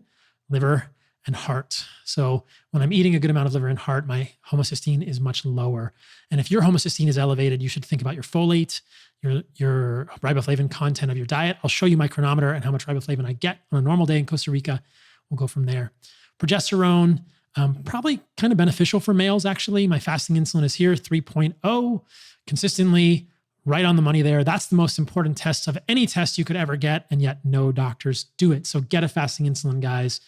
Liver and heart. So when I'm eating a good amount of liver and heart, my homocysteine is much lower. And if your homocysteine is elevated, you should think about your folate, your riboflavin content of your diet. I'll show you my Cronomoter and how much riboflavin I get on a normal day in Costa Rica. We'll go from there. Progesterone, probably kind of beneficial for males, actually. My fasting insulin is here, 3.0, consistently right on the money there. That's the most important test of any test you could ever get, and yet no doctors do it. So get a fasting insulin, guys,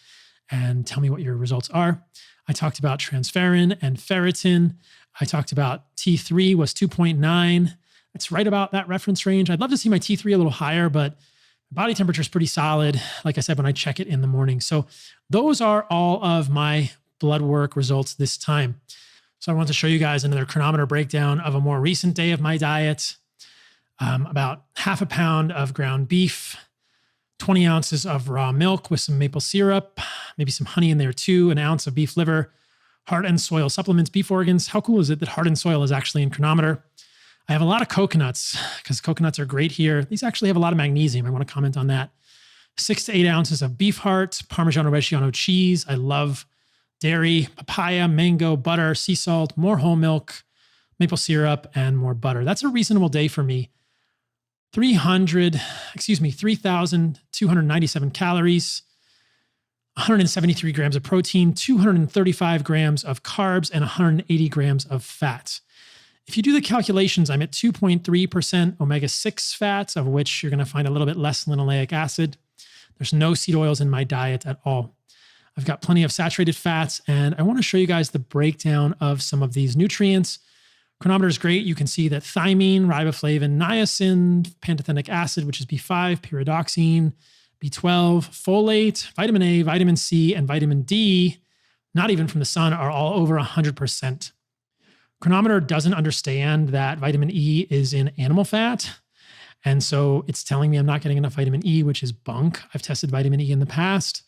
and tell me what your results are. I talked about transferrin and ferritin. I talked about T3 was 2.9. It's right about that reference range. I'd love to see my T3 a little higher, but body temperature is pretty solid, like I said, when I check it in the morning. So those are all of my blood work results this time. So I want to show you guys another Cronomoter breakdown of a more recent day of my diet. About half a pound of ground beef, 20 ounces of raw milk with some maple syrup, maybe some honey in there too, an ounce of beef liver, heart and soil supplements, beef organs. How cool is it that heart and soil is actually in Cronomoter? I have a lot of coconuts because coconuts are great here. These actually have a lot of magnesium. I want to comment on that. 6 to 8 ounces of beef heart, Parmigiano Reggiano cheese. I love dairy, papaya, mango, butter, sea salt, more whole milk, maple syrup, and more butter. That's a reasonable day for me. 3,297 calories, 173 grams of protein, 235 grams of carbs, and 180 grams of fat. If you do the calculations, I'm at 2.3% omega-6 fats, of which you're going to find a little bit less linoleic acid. There's no seed oils in my diet at all. I've got plenty of saturated fats, and I want to show you guys the breakdown of some of these nutrients. Cronomoter is great. You can see that thymine, riboflavin, niacin, pantothenic acid, which is B5, pyridoxine, B12, folate, vitamin A, vitamin C, and vitamin D, not even from the sun, are all over 100%. Cronomoter doesn't understand that vitamin E is in animal fat. And so it's telling me I'm not getting enough vitamin E, which is bunk. I've tested vitamin E in the past,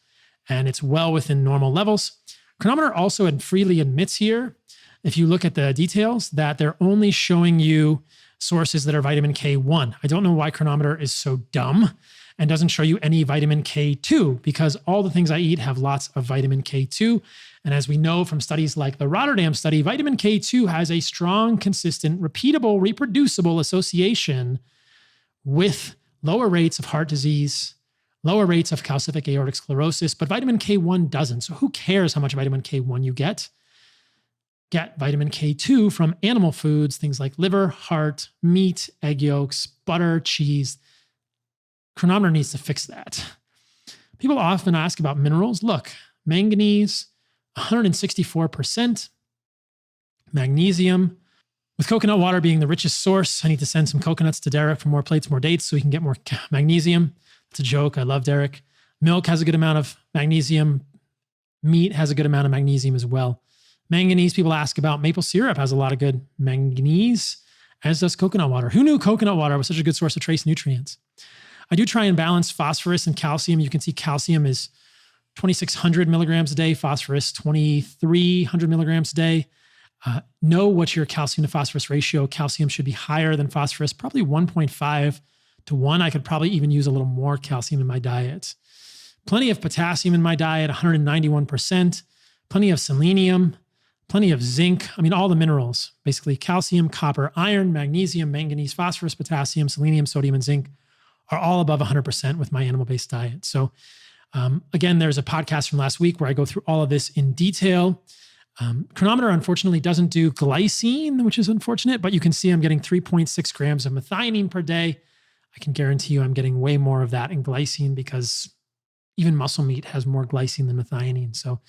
and it's well within normal levels. Cronomoter also freely admits here, if you look at the details, that they're only showing you sources that are vitamin K1. I don't know why Cronomoter is so dumb and doesn't show you any vitamin K2, because all the things I eat have lots of vitamin K2. And as we know from studies like the Rotterdam study, vitamin K2 has a strong, consistent, repeatable, reproducible association with lower rates of heart disease, lower rates of calcific aortic sclerosis, but vitamin K1 doesn't. So who cares how much vitamin K1 you get? Get vitamin K2 from animal foods, things like liver, heart, meat, egg yolks, butter, cheese. Cronomoter needs to fix that. People often ask about minerals. Look, manganese, 164%. Magnesium. With coconut water being the richest source, I need to send some coconuts to Derek for more plates, more dates, so he can get more magnesium. It's a joke. I love Derek. Milk has a good amount of magnesium. Meat has a good amount of magnesium as well. Manganese, people ask about. Maple syrup has a lot of good manganese, as does coconut water. Who knew coconut water was such a good source of trace nutrients? I do try and balance phosphorus and calcium. You can see calcium is 2,600 milligrams a day, phosphorus 2,300 milligrams a day. Know what's your calcium to phosphorus ratio. Calcium should be higher than phosphorus, probably 1.5 to 1. I could probably even use a little more calcium in my diet. Plenty of potassium in my diet, 191%. Plenty of selenium, plenty of zinc. I mean, all the minerals, basically calcium, copper, iron, magnesium, manganese, phosphorus, potassium, selenium, sodium, and zinc are all above 100% with my animal-based diet. So again, there's a podcast from last week where I go through all of this in detail. Cronomoter, unfortunately, doesn't do glycine, which is unfortunate, but you can see I'm getting 3.6 grams of methionine per day. I can guarantee you I'm getting way more of that in glycine because even muscle meat has more glycine than methionine. So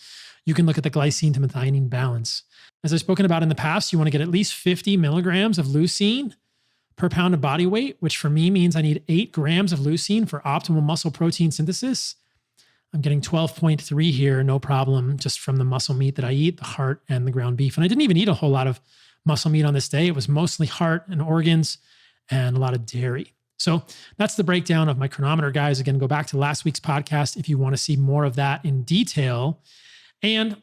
you can look at the glycine to methionine balance. As I've spoken about in the past, you want to get at least 50 milligrams of leucine per pound of body weight, which for me means I need 8 grams of leucine for optimal muscle protein synthesis. I'm getting 12.3 here, no problem, just from the muscle meat that I eat, the heart and the ground beef. And I didn't even eat a whole lot of muscle meat on this day. It was mostly heart and organs and a lot of dairy. So that's the breakdown of my Cronomoter, guys. Again, go back to last week's podcast if you want to see more of that in detail. And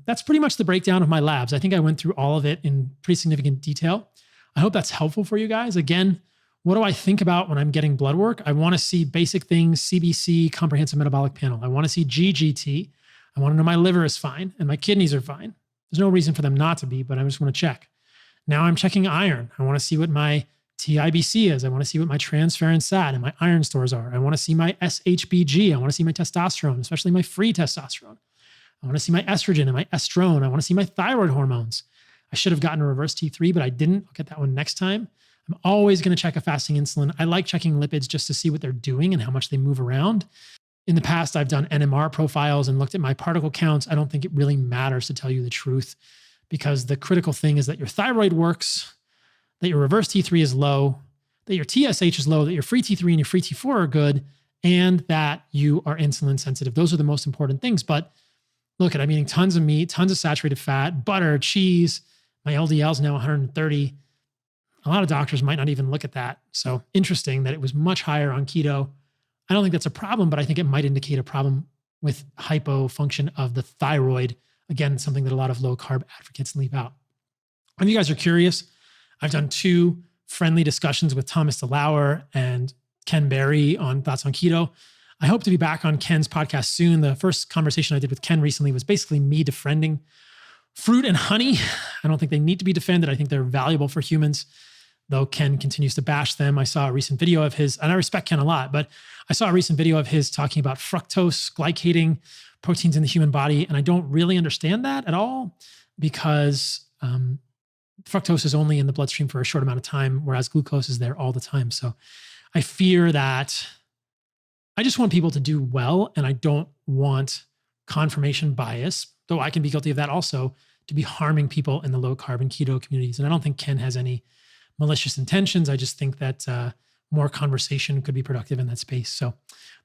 that's pretty much the breakdown of my labs. I think I went through all of it in pretty significant detail. I hope that's helpful for you guys. Again, what do I think about when I'm getting blood work? I want to see basic things, CBC, comprehensive metabolic panel. I want to see GGT. I want to know my liver is fine and my kidneys are fine. There's no reason for them not to be, but I just want to check. Now I'm checking iron. I want to see what my TIBC is. I want to see what my transferrin SAT and my iron stores are. I want to see my SHBG. I want to see my testosterone, especially my free testosterone. I want to see my estrogen and my estrone. I want to see my thyroid hormones. I should have gotten a reverse T3, but I didn't. I'll get that one next time. I'm always going to check a fasting insulin. I like checking lipids just to see what they're doing and how much they move around. In the past, I've done NMR profiles and looked at my particle counts. I don't think it really matters, to tell you the truth, because the critical thing is that your thyroid works, that your reverse T3 is low, that your TSH is low, that your free T3 and your free T4 are good, and that you are insulin sensitive. Those are the most important things. But look, I'm eating tons of meat, tons of saturated fat, butter, cheese. My LDL is now 130. A lot of doctors might not even look at that. So interesting that it was much higher on keto. I don't think that's a problem, but I think it might indicate a problem with hypofunction of the thyroid. Again, something that a lot of low carb advocates leave out. If you guys are curious, I've done 2 friendly discussions with Thomas DeLauer and Ken Berry on Thoughts on Keto. I hope to be back on Ken's podcast soon. The first conversation I did with Ken recently was basically me defriending fruit and honey. I don't think they need to be defended. I think they're valuable for humans, though Ken continues to bash them. I saw a recent video of his, and I respect Ken a lot, but I saw a recent video of his talking about fructose glycating proteins in the human body. And I don't really understand that at all, because fructose is only in the bloodstream for a short amount of time, whereas glucose is there all the time. So I fear that I just want people to do well, and I don't want confirmation bias, though I can be guilty of that also, to be harming people in the low carb and keto communities. And I don't think Ken has any malicious intentions. I just think that more conversation could be productive in that space. So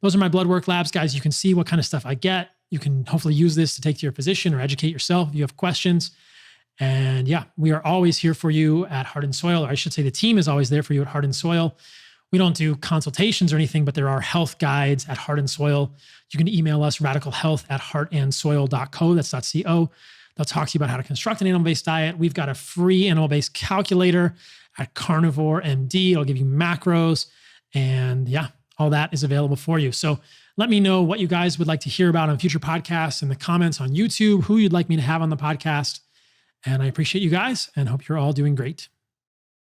those are my blood work labs, guys. You can see what kind of stuff I get. You can hopefully use this to take to your physician or educate yourself if you have questions. And yeah, we are always here for you at Heart and Soil, or I should say the team is always there for you at Heart and Soil. We don't do consultations or anything, but there are health guides at Heart and Soil. You can email us radicalhealth@heartandsoil.co. That's .co. They'll talk to you about how to construct an animal-based diet. We've got a free animal-based calculator at Carnivore MD. It'll give you macros, and yeah, all that is available for you. So let me know what you guys would like to hear about on future podcasts in the comments on YouTube, who you'd like me to have on the podcast. And I appreciate you guys and hope you're all doing great.